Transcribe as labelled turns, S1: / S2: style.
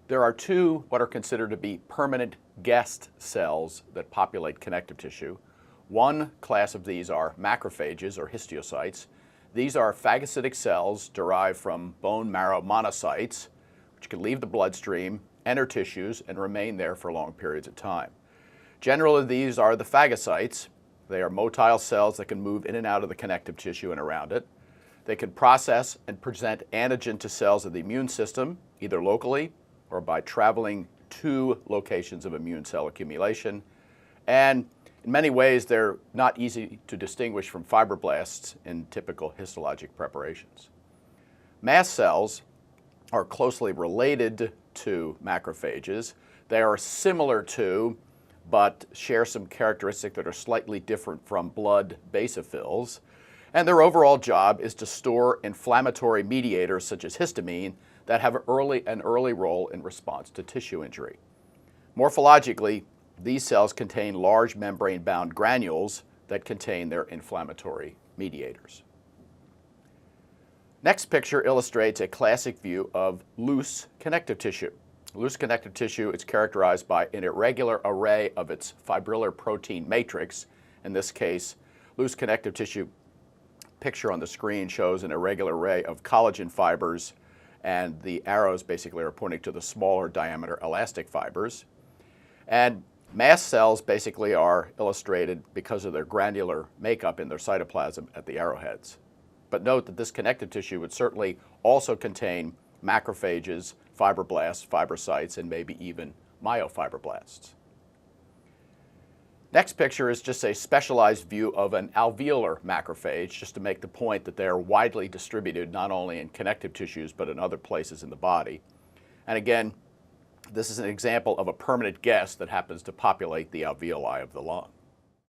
S1: There are two what are considered to be permanent guest cells that populate connective tissue. One class of these are macrophages or histiocytes. These are phagocytic cells derived from bone marrow monocytes, which can leave the bloodstream, enter tissues, and remain there for long periods of time. Generally, these are the phagocytes. They are motile cells that can move in and out of the connective tissue and around it. They can process and present antigen to cells of the immune system, either locally or by traveling to locations of immune cell accumulation. And in many ways, they're not easy to distinguish from fibroblasts in typical histologic preparations. Mast cells are closely related to macrophages. They are similar to, but share some characteristics that are slightly different from blood basophils. And their overall job is to store inflammatory mediators such as histamine that have an early role in response to tissue injury. Morphologically, these cells contain large membrane-bound granules that contain their inflammatory mediators. Next picture illustrates a classic view of loose connective tissue. Loose connective tissue is characterized by an irregular array of its fibrillar protein matrix. In this case, loose connective tissue picture on the screen shows an irregular array of collagen fibers, and the arrows basically are pointing to the smaller diameter elastic fibers. And mast cells basically are illustrated because of their granular makeup in their cytoplasm at the arrowheads. But note that this connective tissue would certainly also contain macrophages, fibroblasts, fibrocytes, and maybe even myofibroblasts. Next picture is just a specialized view of an alveolar macrophage, just to make the point that they are widely distributed not only in connective tissues but in other places in the body. And again, this is an example of a permanent guest that happens to populate the alveoli of the lung.